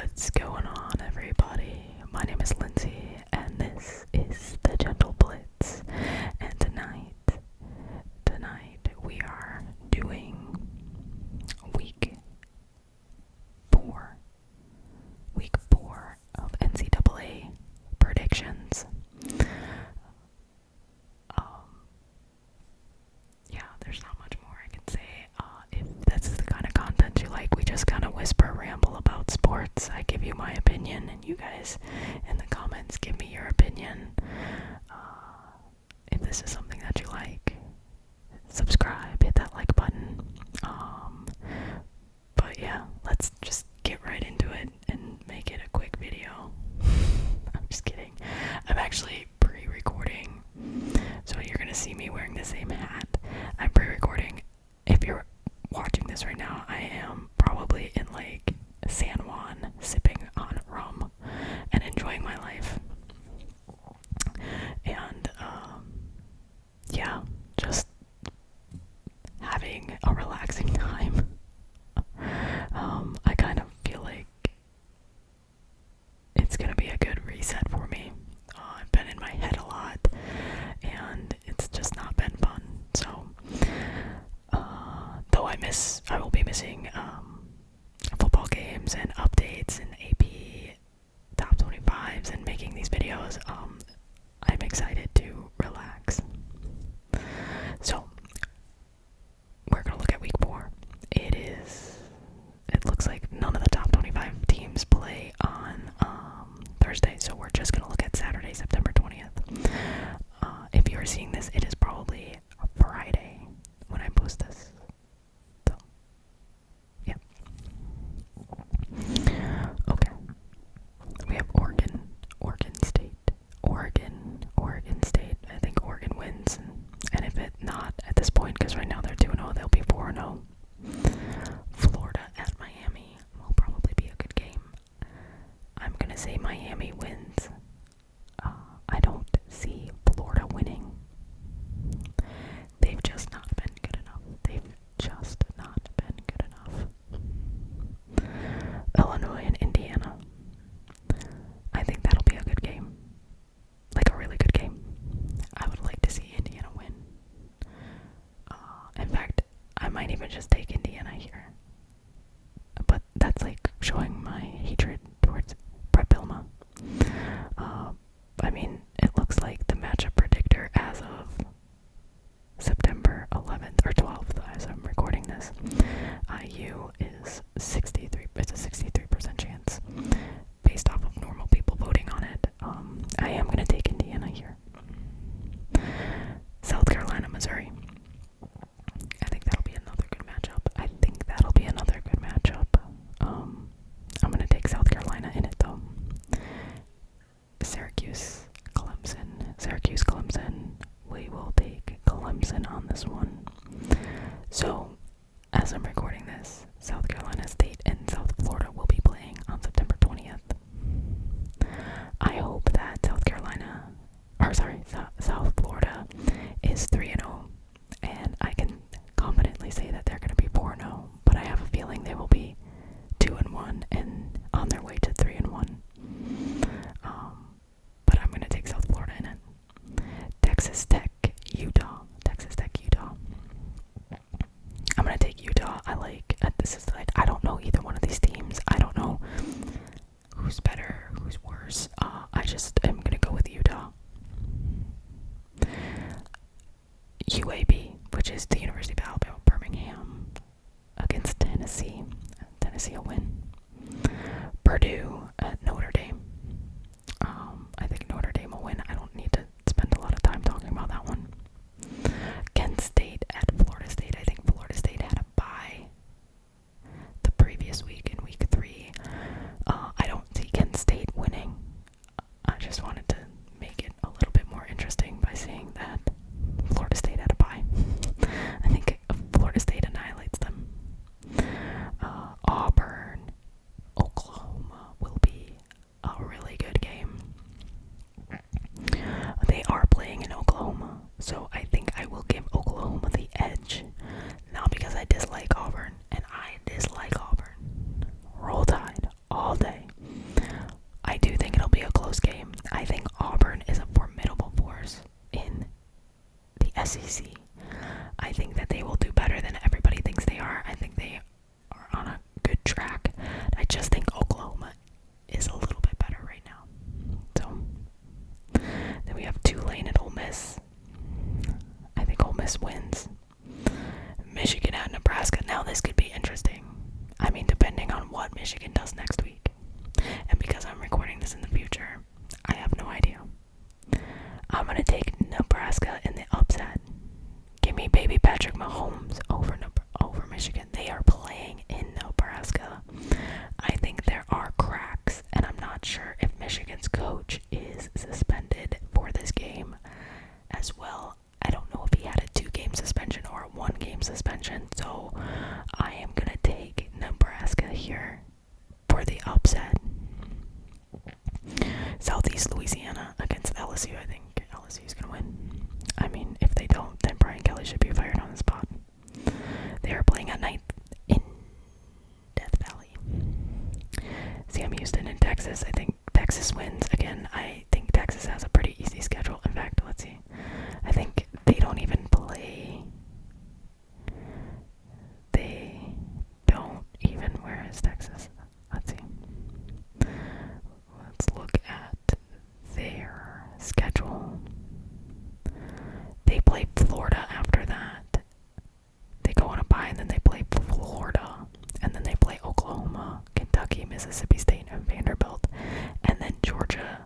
What's going on, everybody? My name is Lindsay, and this is the Gentle Blitz. And tonight we are doing week four of NCAA predictions. Yeah, there's not much more I can say. If this is the kind of content you like, we just kind of whisper, ramble about sports. I give you my opinion, and you guys in the comments give me your opinion. If this is something that you like, subscribe, hit that like button. But yeah, let's just get right into it and make it a quick video. I'm just kidding. I'm actually pre-recording, so you're gonna see me wearing the same hat. I'm pre-recording. If you're watching this right now, I am probably in like San Juan sipping on rum and enjoying my life. And yeah, just having a relaxing time. I kind of feel like it's gonna be a good reset for me. I've been in my head a lot, and it's just not been fun. So, though I will be missing football games and updates and AP top 25s and making these videos. I'm excited to relax. So, we're gonna look at week 4. It looks like none of the top 25 teams play on Thursday, so we're just gonna look at Saturday, September 20th. If you are seeing this, it is probably Friday when I post this. So, yeah. Okay. We have Oregon State. I think Oregon wins, and if it not at this point, because right now they're 2-0, they'll be 4-0. Florida at Miami will probably be a good game. I'm gonna say Miami wins. I don't see Florida winning. They've just not been good enough. Illinois and Indiana. I think that'll be a good game. Like a really good game. I would like to see Indiana win. In fact, I might even just take Indiana here. But that's like showing my hatred towards Brett Bielema. I mean, it looks like the matchup predictor as of September 11th or 12th as I'm recording this. IU is 63. It's a 63% chance based off of normal people voting on it. I am going to take Indiana here. South Carolina, Missouri. I think that'll be another good matchup. I'm going to take South Carolina in it, though. Syracuse, Clemson. We will take Clemson on this one. So, as I'm recording this, South Carolina State and South Florida will be playing on September 20th. I hope that South Florida is 3-0, and I can confidently say that they're going to be 4-0, but I have a feeling they will be 2-1 and on their way to 3-1. But I'm going to take South Florida in it. Texas Tech, Utah. I'm going to take Utah. I don't know either one of these teams. I don't know who's better, who's worse. I just am going to go with Utah. UAB, which is the University of Alabama, Birmingham, against Tennessee. Tennessee will win. Purdue at Notre Dame. I think Notre Dame will win. I don't need to spend a lot of time talking about that one. Kent State at Florida State. I think Florida State had a bye the previous week in week 3. I don't see Kent State winning. I just wanted to make it a little bit more interesting by saying that Florida State had a bye. I think Florida State annihilates them. Auburn Michigan does next week. And because I'm recording this in the future, I have no idea. I'm going to take Nebraska in the upset. Give me baby Patrick Mahomes over Michigan. They are playing in Nebraska. I think there are cracks, and I'm not sure if Michigan's coach is suspended for this game as well. I don't know if he had a 2-game suspension or a 1-game suspension, so I am going to take Nebraska here for the upset. Southeast Louisiana against LSU. I think LSU is going to win. I mean, if they don't, then Brian Kelly should be fired on the spot. They are playing at night in Death Valley. Sam Houston in Texas. I think Texas wins. Again, I think Texas has a pretty easy schedule. In fact, let's see. I think they don't even play. They don't even. Where is Texas? Let's see. Let's look at their schedule. They play Florida after that. They go on a bye and then they play Florida. And then they play Oklahoma, Kentucky, Mississippi State, and Vanderbilt. And then Georgia,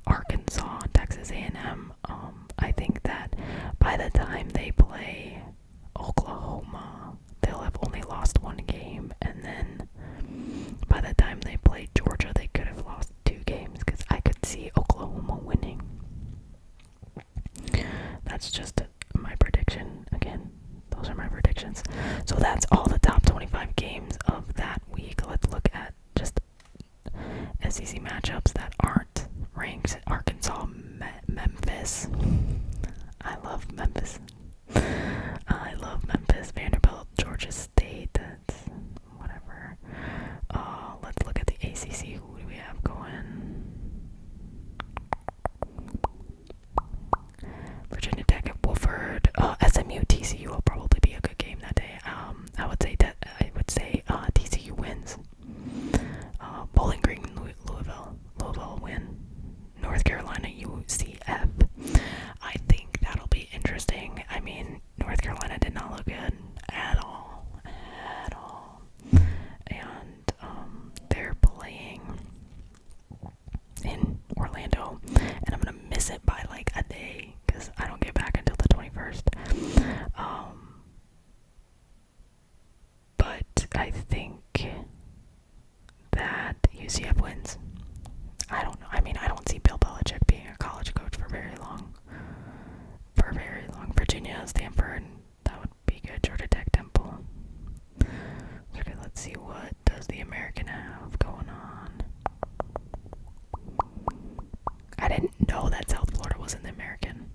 Arkansas, Texas A&M. I think that by the time they play Oklahoma, they'll have only lost 1 game. And then by the time they play Georgia, they could have lost 2 games because I could see Oklahoma winning. That's just my prediction. Again, those are my predictions. So that's all the top 25 games of that week. Let's look at just SEC matchups that aren't ranked. Arkansas, Memphis. I love Memphis. I love Memphis. Vanderbilt, Georgia State. That's whatever. Let's look at the ACC. Who do we have going? Virginia Tech at Wofford. SMU, TCU will probably be a good game that day. I would say TCU wins. Bowling Green, Louisville win. North Carolina, UCF. I think that'll be interesting. I mean, North Carolina did not look good at all. And they're playing in Orlando, and I'm gonna miss it by like a day because I don't get back until the 21st. But I think that UCF wins. I don't know. I mean, I don't see Bill Belichick being a college coach for very long. Virginia, Stanford, that would be good. Georgia Tech, Temple. Okay, let's see, what does the American have going on? I didn't know that South Florida was in the American.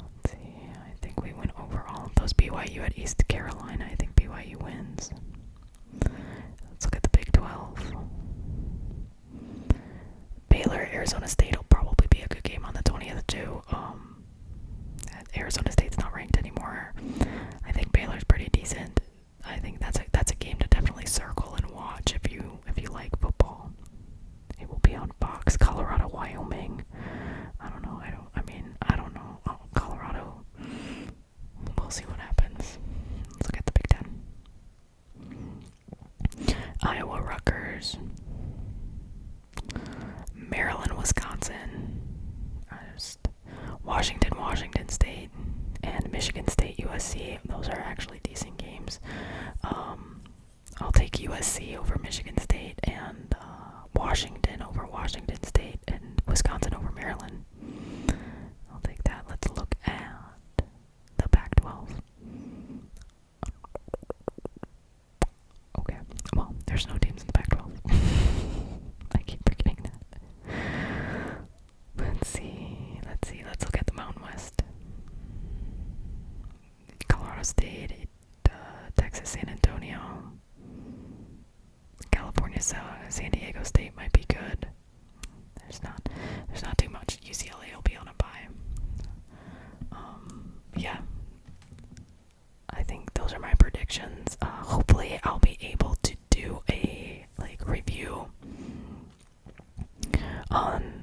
Let's see, I think we went over all of those. BYU at East Carolina. I think BYU wins. Let's look at the Big 12. Baylor, Arizona State will probably be a good game on the 20th too. Arizona State's not ranked anymore. I think Baylor's pretty decent. I think that's a game to definitely circle and watch if you like football. It will be on Fox. Colorado, Wyoming. I don't know. I don't know. Oh, Colorado. We'll see what happens. Let's look at the Big Ten. Iowa, Rutgers. Maryland, Wisconsin. Washington State, and Michigan State, USC. Those are actually decent games. I'll take USC over Michigan State, and Washington over Washington State, and Wisconsin over Maryland. I'll take that. Let's look at the Pac-12. Okay, well, there's no teams in the Pac-12. I keep forgetting that. Let's look at the Mountain West. Colorado State, Texas, San Antonio, California, San Diego State might be good. There's not too much. UCLA will be on a bye. Yeah. I think those are my predictions. Hopefully I'll be able to do a review on